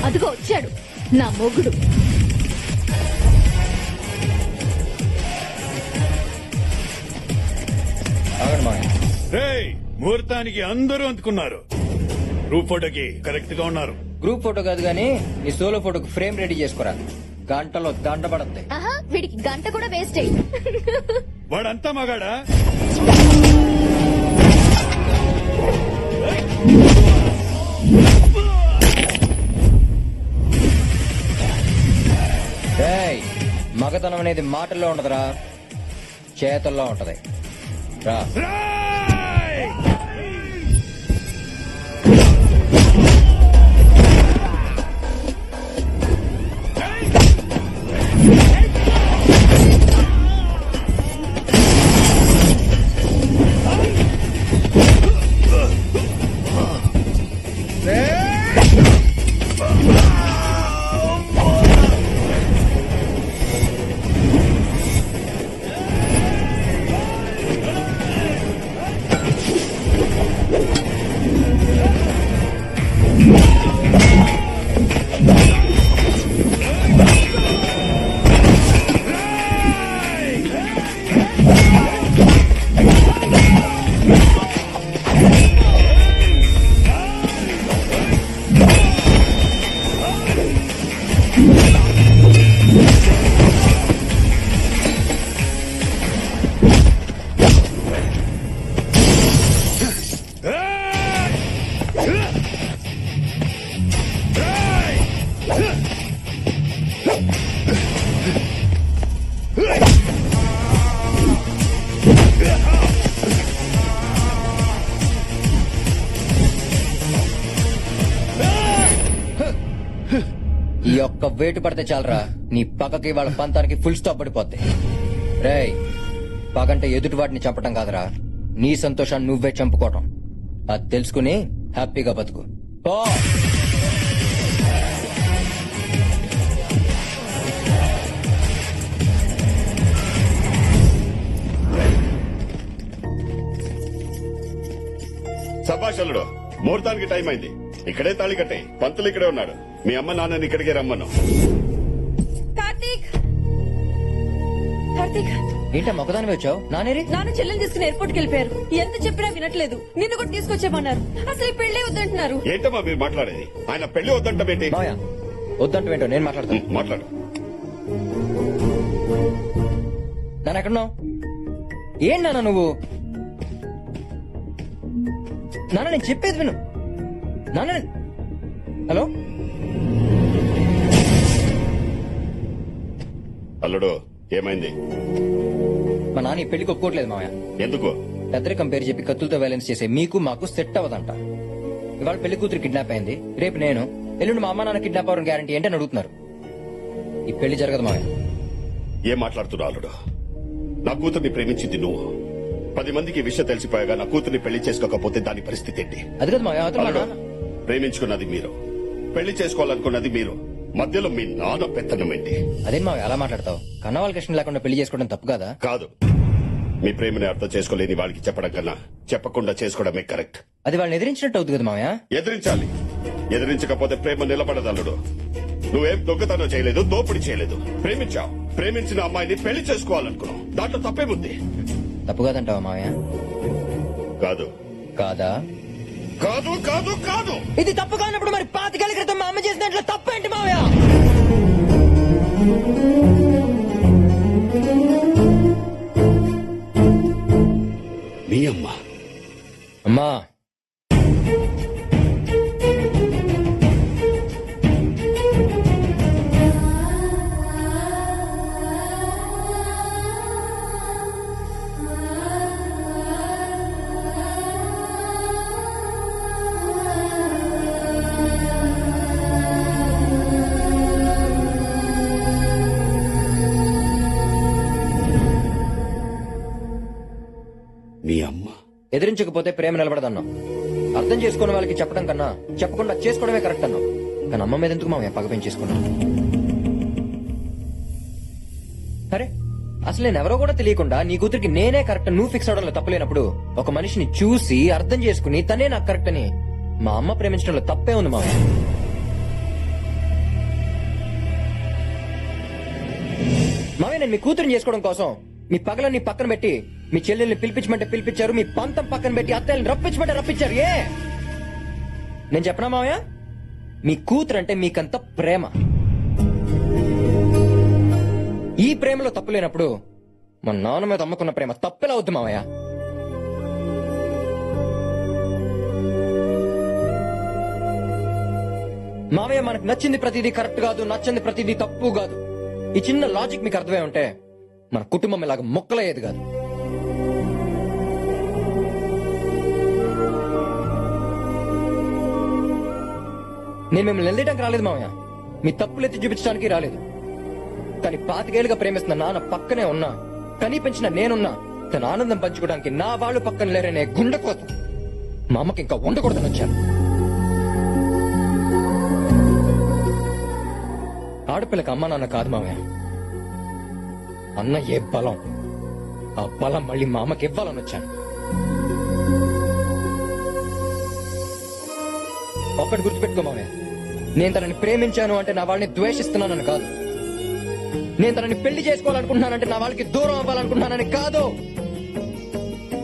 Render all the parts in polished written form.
అదిగో వచ్చాడు నా మొగుడు. రేయ్, ముహూర్తానికి అందరూ అందుకున్నారు. గ్రూప్ ఫోటోకి కరెక్ట్ గా ఉన్నారు. గ్రూప్ ఫోటో కాదు గానీ నీ సోలో ఫోటోకి ఫ్రేమ్ రెడీ చేసుకోరా, గంటలో దండ పడద్ది. ఆహా, వీడికి గంట కూడా వేస్ట్. వాడంతా మగాడా? మగతనం అనేది మాటల్లో ఉండదురా, చేతల్లో ఉంటది. రా. ఈ ఒక్క వేటు పడితే చాలరా, నీ పగకి వాళ్ళ పంతానికి ఫుల్ స్టాప్ పడిపోద్ది. రేయ్, పగంటే ఎదుటి వాటిని చంపటం కాదురా, నీ సంతోషాన్ని నువ్వే చంపుకోవటం. అది తెలుసుకుని హ్యాపీగా బతుకు. పో. సభాషలుడు, ముహూర్తానికి టైం అయింది. ఇక్కడే తాళి కట్టే. పంతులు ఇక్కడే ఉన్నాడు. మీ అమ్మ నాన్నని ఇక్కడికే రమ్మను. కార్తీక్, కార్తీక్, ఏంటా మొక్కదాని వచ్చావు? నానేరి నాన్న చెల్లెలు తీసుకుని ఎయిర్పోర్ట్ కి వెళ్ళిపోయారు. ఎంత చెప్పినా వినట్లేదు. నిన్ను కూడా తీసుకొచ్చామన్నారు. అసలు ఈ పెళ్లి వద్దంటున్నారు. ఏంటమ్మా మీరు మాట్లాడేది? ఆయన పెళ్లి వద్దంటామేంటి? మాయా, వద్దంటూ నేను మాట్లాడతాను. మాట్లాడు. నాన్న ఎక్కడున్నావు? ఏంటి నాన్న నువ్వు? నాన్న నేను చెప్పేది విను. నాన్న హలో. అల్లుడు, ఏమైంది? మా నాన్న ఈ పెళ్లికి ఒప్పుకోవట్లేదు మామయ్య. ఎందుకు? పెద్దరికం పేరు చెప్పి కత్తులతో వైలెన్స్ చేసే మీకు మాకు సెట్ అవ్వదంట. ఇవాళ పెళ్లి కూతురు కిడ్నాప్ అయింది, రేపు నేను, ఎల్లుండి మా అమ్మ నాన్న కిడ్నాప్ అవ్వడం గ్యారంటీ ఏంటని అడుగుతున్నారు. ఈ పెళ్లి జరగదు మామయ్య. ఏం మాట్లాడుతున్నావు అల్లుడు? నా కూతుర్ని ప్రేమించింది నువ్వు. 10 మందికి ఈ విషయం తెలిసిపోయాగా నా కూతుర్ని పెళ్లి చేసుకోకపోతే దాని పరిస్థితి ఏంటి? అది కదా మామయ్య, అవతల మా అల్లుడు, నాన్న. ప్రేమించుకున్నది మీరు, పెళ్లి చేసుకోవాలనుకున్నది మీరు. మధ్యలో మీ నాన్న పెత్తనం ఏంటి? అదేం మామయ్య అలా మాట్లాడతావు? కన్నవాళ్ళకి ఇష్టం లేకుండా పెళ్లి చేసుకోవడం తప్పు కదా? కాదు. మీ ప్రేమని అర్థం చేసుకోలేని వాళ్ళకి చెప్పడం కన్నా చెప్పకుండా చేసుకోవడమే కరెక్ట్. అది వాళ్ళని ఎదిరించినట్టు అవుతుంది కదా మామయ్య. ఎదిరించాలి. ఎదిరించకపోతే ప్రేమ నిలబడదు అల్లుడు. నువ్వేం దొంగతనం చేయలేదు, దోపిడీ చేయలేదు. ప్రేమించావు. ప్రేమించిన అమ్మాయిని పెళ్లి చేసుకోవాలనుకున్నావు. దాంట్లో తప్పేముంది? తప్పు కాదంటావా మామయ్య? కాదు. కాదా? కాదు కాదు కాదు. ఇది తప్పు కానప్పుడు మరి 25 ఏళ్ల క్రితం మా అమ్మ చేసిన దాంట్లో తప్పేంటి మావయ్య? మీ అమ్మ. అమ్మా, మీ అమ్మ ఎదిరించకపోతే ప్రేమ నిలబడదన్నావు. అర్థం చేసుకున్న వాళ్ళకి చెప్పడం కన్నా చెప్పకుండా చేసుకోవడమే కరెక్ట్ అన్నావు. కానీ అమ్మ మీద ఎందుకు మామయ్య పగ పెంచేసుకున్నావు? అరే అసలు నేనెవరో కూడా తెలియకుండా నీ కూతురికి నేనే కరెక్ట్ నువ్వు ఫిక్స్ అవడంలో తప్పలేనప్పుడు ఒక మనిషిని చూసి అర్థం చేసుకుని తనే నాకు కరెక్ట్ అని మా అమ్మ ప్రేమించడంలో తప్పే ఉంది మామయ్య. మామయ్య నేను మీ కూతురిని చేసుకోవడం కోసం మీ పగలన్నీ పక్కన పెట్టి మీ చెల్లెల్ని పిలిపించమంటే పిలిపించారు, మీ పంతం పక్కన పెట్టి అత్తయ్యని రప్పించమంటే రప్పించారు. నేను చెప్పనా మామయ్య, మీ కూతురు అంటే మీకంత ప్రేమ. ఈ ప్రేమలో తప్పు లేనప్పుడు మా నాన్న మీద అమ్మకున్న ప్రేమ తప్పెలా అవుద్ది మామయ్య? మామయ్య మనకు నచ్చింది ప్రతిదీ కరెక్ట్ కాదు, నచ్చింది ప్రతిదీ తప్పు కాదు. ఈ చిన్న లాజిక్ మీకు అర్థమై ఉంటే మన కుటుంబం ఇలాగ మొక్కలయ్యేది కాదు. నేను మిమ్మల్ని నిలదీయడానికి రాలేదు మామయ్య, మీ తప్పులు ఎత్తి చూపించడానికి రాలేదు. కానీ 25 ఏళ్లుగా ప్రేమిస్తున్న నాన్న పక్కనే ఉన్నా, కనీ పెంచిన నేనున్నా తన ఆనందం పంచుకోవడానికి నా వాళ్ళు పక్కన లేరనే గుండెకోత మా అమ్మకి ఇంకా ఉండకూడదని వచ్చాను. ఆడపిల్లకి అమ్మ నాన్న కాదు మామయ్య, అన్న ఏ బలం, ఆ బలం మళ్ళీ మా అమ్మకి ఇవ్వాలని వచ్చాను. ఒక్కటి గుర్తుపెట్టుకో మామయ్య, నేను తనని ప్రేమించాను అంటే నా వాళ్ళని ద్వేషిస్తున్నానని కాదు. నేను తనని పెళ్లి చేసుకోవాలనుకుంటున్నానంటే నా వాళ్ళకి దూరం అవ్వాలనుకుంటున్నానని కాదు.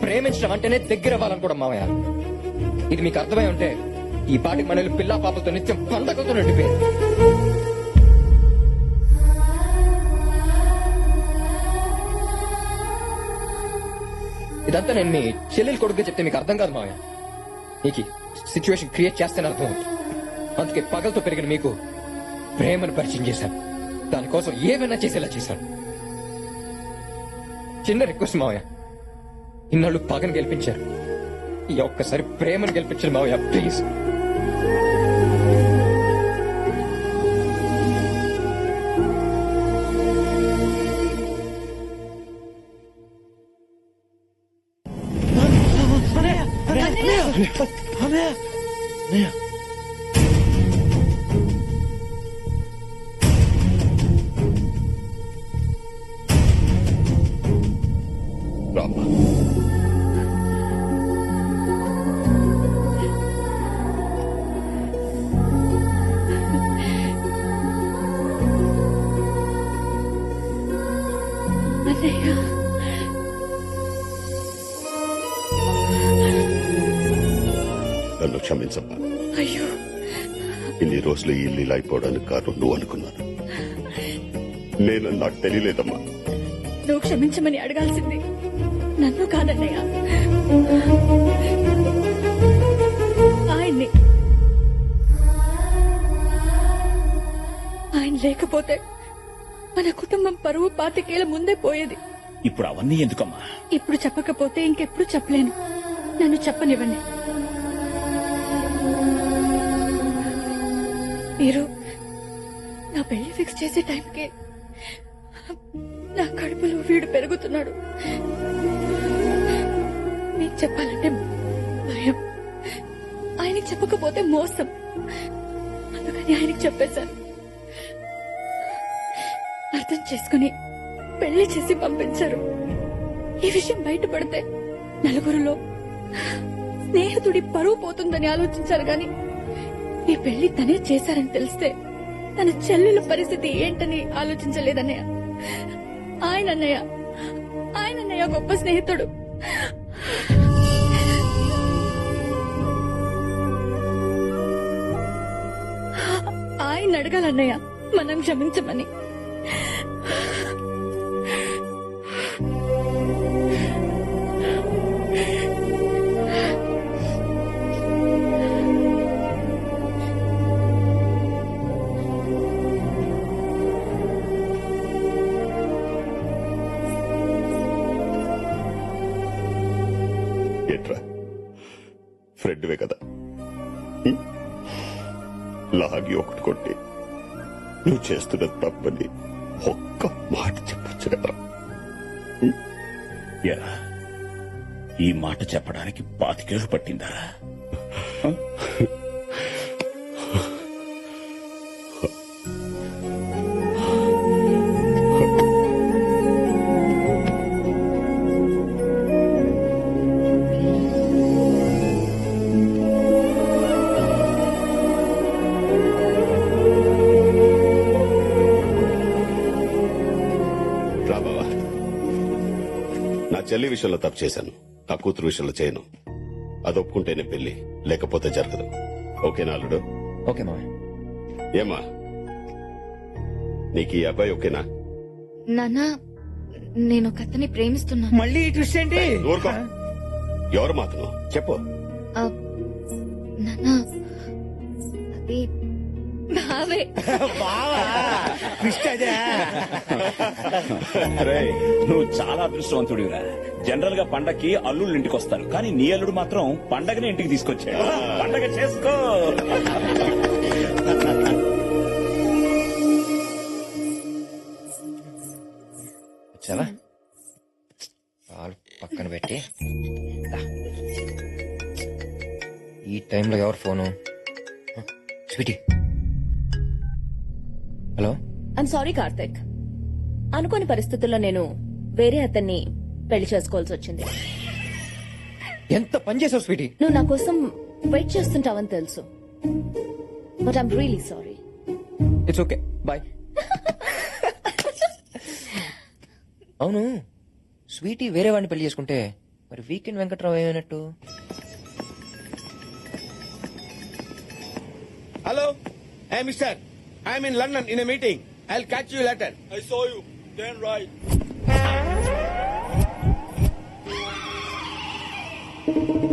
ప్రేమించడం అంటేనే దగ్గర అవ్వాలనుకోవడం మామయ్య. ఇది మీకు అర్థమై ఉంటే ఈ పాటికి మనల్ని పిల్లా పాపలతో నిత్యం పండగతో నిండిపోయి. ఇదంతా నేను మీ చెల్లెలు కొడుకుగా చెప్తే మీకు అర్థం కాదు మామయ్య. నీకు సిచ్యువేషన్ క్రియేట్ చేస్తేనే అర్థం అవుతుంది. అందుకే పగలతో పెరిగిన మీకు ప్రేమను పరిచయం చేశాను. దానికోసం ఏమైనా చేసేలా చేశాను. చిన్న రిక్వెస్ట్ మావయ్య, ఇన్నాళ్ళు పగను గెలిపించారు, ఈ ఒక్కసారి ప్రేమను గెలిపించారు మావయ్య ప్లీజ్. రామ్మా. అన్నయ్య, నన్ను క్షమించమ్మా. అయ్యో ఇన్ని రోజులు ఈ ఇల్లు ఇలా అయిపోవడానికి కారణం నువ్వు అనుకున్నాను. నేను నాకు తెలియలేదమ్మా. నువ్వు క్షమించమని అడగాల్సింది నన్ను కాదన్నయ్య, ఆయన్ని. ఆయన లేకపోతే మన కుటుంబం పరువు 25 ఏళ్ల ముందే పోయేది. ఇప్పుడు అవన్నీ ఎందుకమ్మా? ఇప్పుడు చెప్పకపోతే ఇంకెప్పుడు చెప్పలేను. నన్ను చెప్పనివ్వండి. మీరు నా పెళ్లి ఫిక్స్ చేసే టైంకి నా కడుపులో వీడు పెరుగుతున్నాడు. మీకు చెప్పాలంటే భయం, ఆయనకి చెప్పకపోతే మోసం. అందుకని ఆయనకి చెప్పేశాను. అర్థం చేసుకుని పెళ్లి చేసి పంపించారు. ఈ విషయం బయటపడితే నలుగురిలో స్నేహితుడి పరువు పోతుందని ఆలోచించారు గాని ఈ పెళ్లి తనే చేశారని తెలిస్తే తన చెల్లెల పరిస్థితి ఏంటని ఆలోచించలేదన్నయ్య. ఆయనన్నయ్య గొప్ప స్నేహితుడు. ఆయన అడగాలన్నయ్య మనం క్షమించమని. ఏంట్రా, ఫ్రెండ్వే కదా, లాగి ఒకటి కొట్టి నువ్వు చేస్తున్న తప్పని ఒక్క మాట చెప్పొచ్చు కదరా. ఈ మాట చెప్పడానికి 25 ఏళ్ళు పట్టిందా? రా బావా, నా చెల్లి విషయంలో తప్పు చేశాను, నా కూతురు విషయంలో చేయను. అది ఒప్పుకుంటేనే పెళ్లి, లేకపోతే జరగదు. ఓకేనా అల్లుడు? ఓకే మావయ్య. ఏమా, నీకు ఈ అబ్బాయి ఓకేనా? నాన్న నేను ఒక అతన్ని ప్రేమిస్తున్నాను. మళ్ళీ ఈ ట్విస్ట్ ఏంటి? ఊరుకో. ఎవరు మాతను చెప్పు. ఆ, నాన్న అది బావే. బావా ట్విస్ట్ అదే. రేయ్, నువ్వు చాలా అదృష్టవంతుడివిరా. జనరల్ గా పండక్కి అల్లుళ్ళు ఇంటికి వస్తారు, కానీ నీ అల్లుడు మాత్రం పండగనే ఇంటికి తీసుకొచ్చాడు. పండగ చేసుకో. వచ్చావా? పాలు పక్కన పెట్టి దా. ఈ టైంలో ఎవరు phone? Sweety. Hello. I'm sorry Karthik, అనుకోని పరిస్థితుల్లో నేను వేరే అతన్ని పెళ్లి చేసుకోవాల్సి వచ్చింది. ఎంత పని చేసావు స్వీటీ? నువ్వు నా కోసం వెయిట్ చేస్తుంటావని తెలుసు, but I'm really sorry. It's okay, bye. అవును, స్వీటీ వేరే వాడిని పెళ్లి చేసుకుంటే మరి వీకెండ్ వెంకట్రావు ఏమైనట్టు? Hello, hey mister, I'm in London in a meeting. I'll catch you later. I saw you. Then right.